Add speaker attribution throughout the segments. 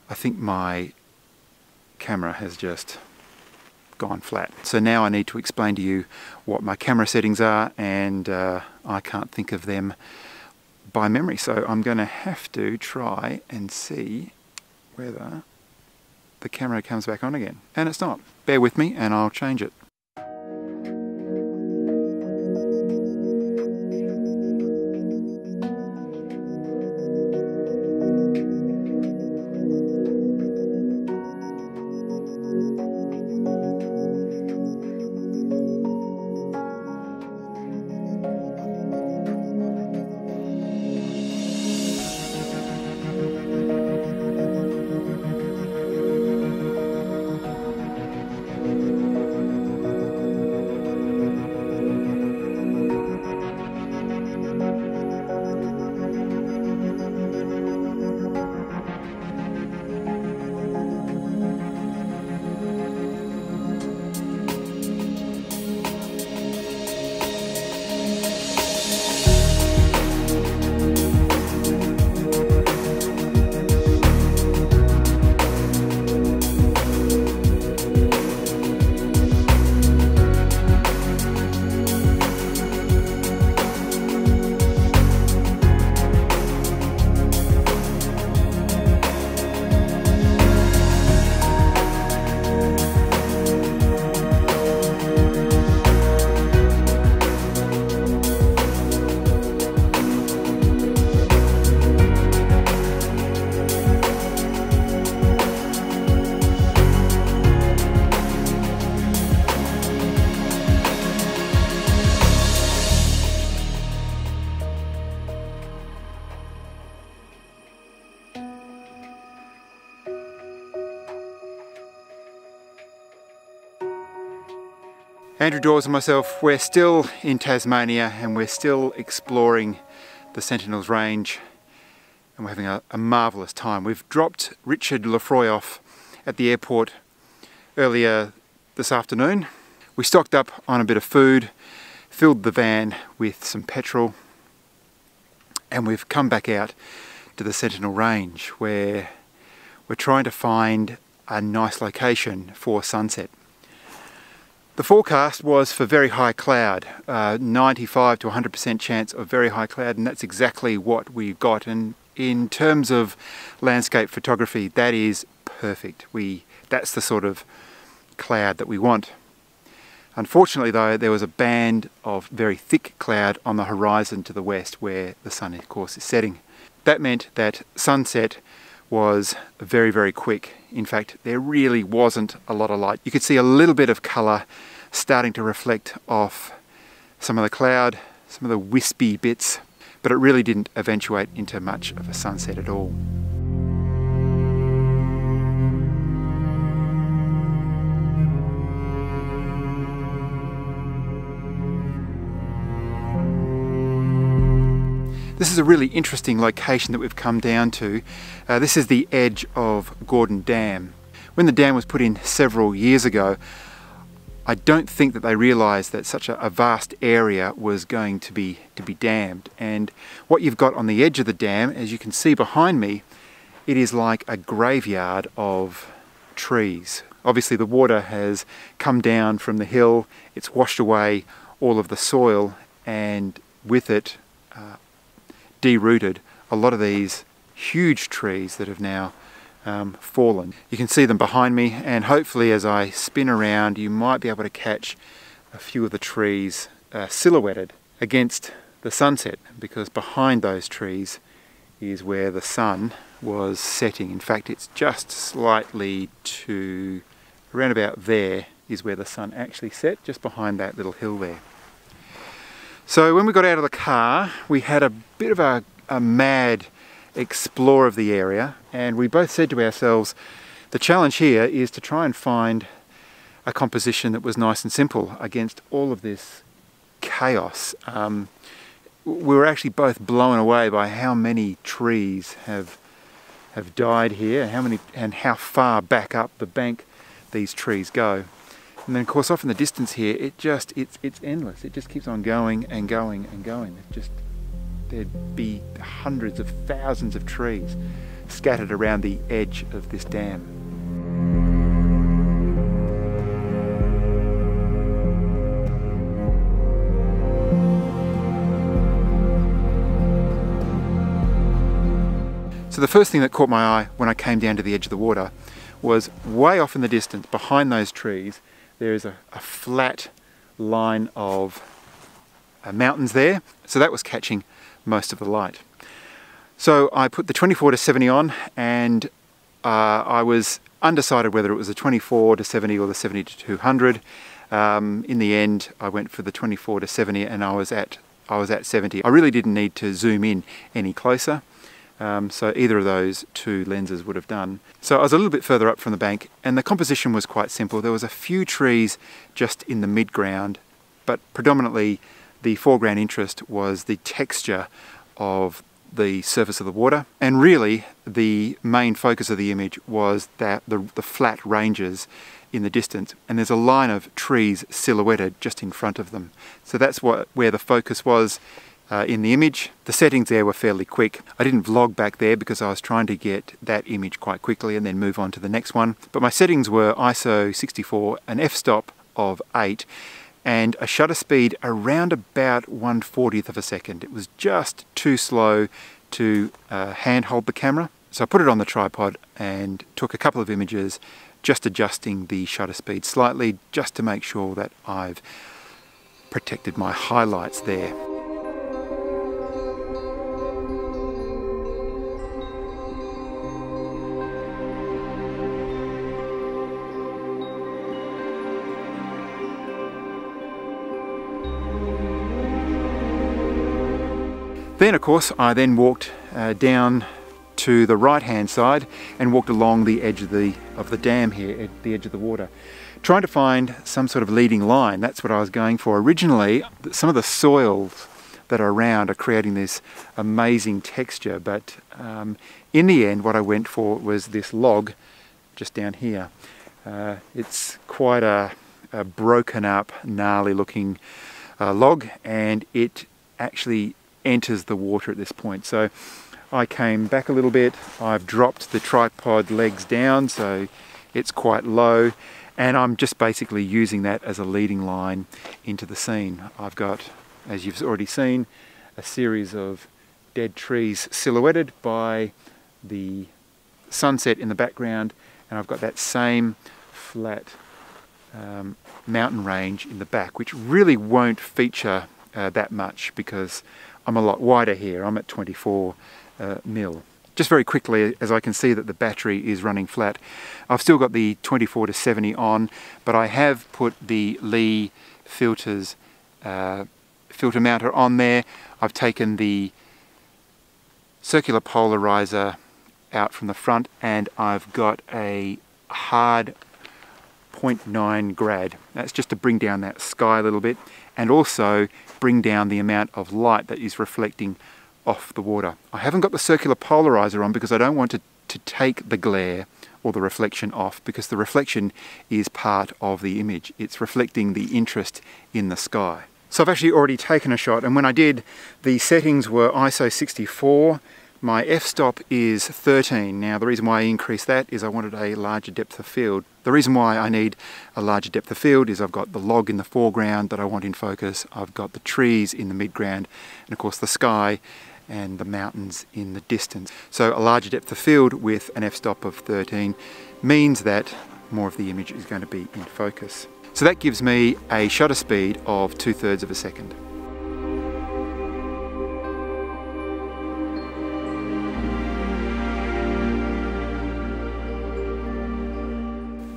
Speaker 1: I think my camera has just gone flat. So now I need to explain to you what my camera settings are, and I can't think of them by memory. So I'm going to have to try and see whether the camera comes back on again. And it's not. Bear with me and I'll change it. Andrew Dawes and myself, we're still in Tasmania and we're still exploring the Sentinels Range, and we're having a marvellous time. We've dropped Richard Lefroy off at the airport earlier this afternoon. We stocked up on a bit of food, filled the van with some petrol, and we've come back out to the Sentinel Range where we're trying to find a nice location for sunset. The forecast was for very high cloud, 95 to 100% chance of very high cloud, and that's exactly what we've got. And in terms of landscape photography, that is perfect. That's the sort of cloud that we want. Unfortunately though, there was a band of very thick cloud on the horizon to the west where the sun of course is setting. That meant that sunset was very, very quick. In fact, there really wasn't a lot of light. You could see a little bit of colour starting to reflect off some of the cloud, some of the wispy bits, but it really didn't eventuate into much of a sunset at all. This is a really interesting location that we've come down to. This is the edge of Gordon Dam. When the dam was put in several years ago, I don't think that they realised that such a vast area was going to be dammed. And what you've got on the edge of the dam, as you can see behind me, it is like a graveyard of trees. Obviously the water has come down from the hill, it's washed away all of the soil, and with it derooted a lot of these huge trees that have now fallen. You can see them behind me, and hopefully as I spin around you might be able to catch a few of the trees silhouetted against the sunset, because behind those trees is where the sun was setting. In fact, it's just slightly to around about there is where the sun actually set, just behind that little hill there. So when we got out of the car, we had a bit of a mad explore of the area, and we both said to ourselves, the challenge here is to try and find a composition that was nice and simple against all of this chaos. We were actually both blown away by how many trees have died here, and how far back up the bank these trees go. And then of course off in the distance here, it's endless. It just keeps on going and going and going. There'd be hundreds of thousands of trees scattered around the edge of this dam. So the first thing that caught my eye when I came down to the edge of the water was way off in the distance, behind those trees, there is a flat line of mountains there. So that was catching most of the light. So I put the 24-70 on, and I was undecided whether it was the 24-70 or the 70-200. In the end, I went for the 24-70, and I was at 70. I really didn't need to zoom in any closer. So either of those two lenses would have done. So I was a little bit further up from the bank, and the composition was quite simple. There was a few trees just in the mid-ground, but predominantly the foreground interest was the texture of the surface of the water, and really the main focus of the image was that the flat ranges in the distance, and there's a line of trees silhouetted just in front of them. So that's where the focus was in the image. The settings there were fairly quick. I didn't vlog back there because I was trying to get that image quite quickly and then move on to the next one. But my settings were ISO 64, an f-stop of 8, and a shutter speed around about 1/40th of a second. It was just too slow to handhold the camera. So I put it on the tripod and took a couple of images, just adjusting the shutter speed slightly, just to make sure that I've protected my highlights there. Then, of course, I then walked down to the right-hand side and walked along the edge of the dam here, at the edge of the water, trying to find some sort of leading line. That's what I was going for. Originally, some of the soils that are around are creating this amazing texture, but in the end, what I went for was this log just down here. It's quite a broken up, gnarly looking log, and it actually enters the water at this point. So I came back a little bit, I've dropped the tripod legs down so it's quite low, and I'm just basically using that as a leading line into the scene. I've got, as you've already seen, a series of dead trees silhouetted by the sunset in the background, and I've got that same flat mountain range in the back, which really won't feature that much because I'm a lot wider here. I'm at 24 mil. Just very quickly, as I can see that the battery is running flat, I've still got the 24-70 on, but I have put the Lee filters filter mounter on there. I've taken the circular polarizer out from the front, and I've got a hard 0.9 grad. That's just to bring down that sky a little bit, and also bring down the amount of light that is reflecting off the water. I haven't got the circular polarizer on because I don't want to take the glare or the reflection off, because the reflection is part of the image. It's reflecting the interest in the sky. So I've actually already taken a shot, and when I did, the settings were ISO 64. My f-stop is 13. Now the reason why I increased that is I wanted a larger depth of field. The reason why I need a larger depth of field is I've got the log in the foreground that I want in focus, I've got the trees in the midground, and of course the sky and the mountains in the distance. So a larger depth of field with an f-stop of 13 means that more of the image is going to be in focus. So that gives me a shutter speed of 2/3 of a second.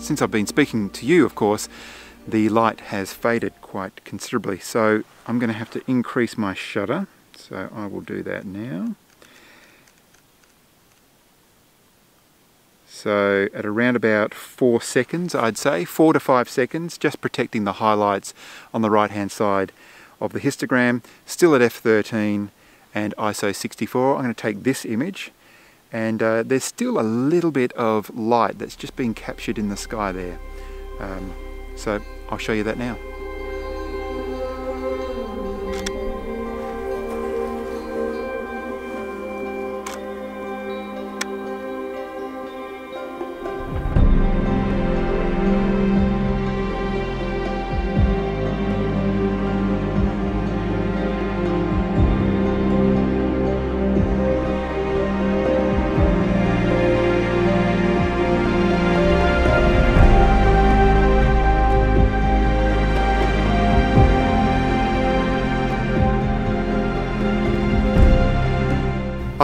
Speaker 1: Since I've been speaking to you, of course, the light has faded quite considerably, so I'm going to have to increase my shutter. So I will do that now. So at around about 4 seconds, I'd say, 4 to 5 seconds, just protecting the highlights on the right hand side of the histogram, still at f13 and ISO 64. I'm going to take this image, and there's still a little bit of light that's just being captured in the sky there. So I'll show you that now.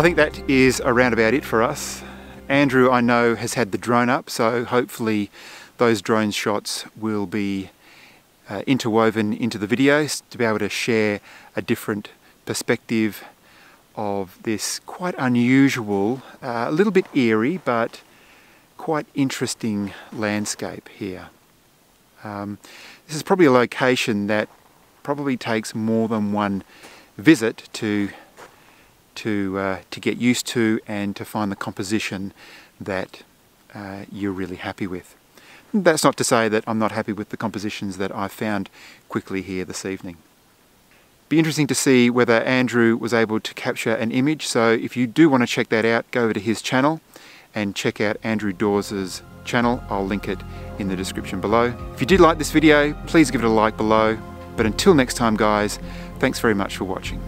Speaker 1: think that is around about it for us. Andrew, I know, has had the drone up, so hopefully those drone shots will be interwoven into the videos to be able to share a different perspective of this quite unusual, a little bit eerie, but quite interesting landscape here. This is probably a location that probably takes more than one visit to get used to and to find the composition that you're really happy with. That's not to say that I'm not happy with the compositions that I found quickly here this evening. Be interesting to see whether Andrew was able to capture an image, so if you do want to check that out, go over to his channel and check out Andrew Dawes' channel. I'll link it in the description below. If you did like this video, please give it a like below. But until next time guys, thanks very much for watching.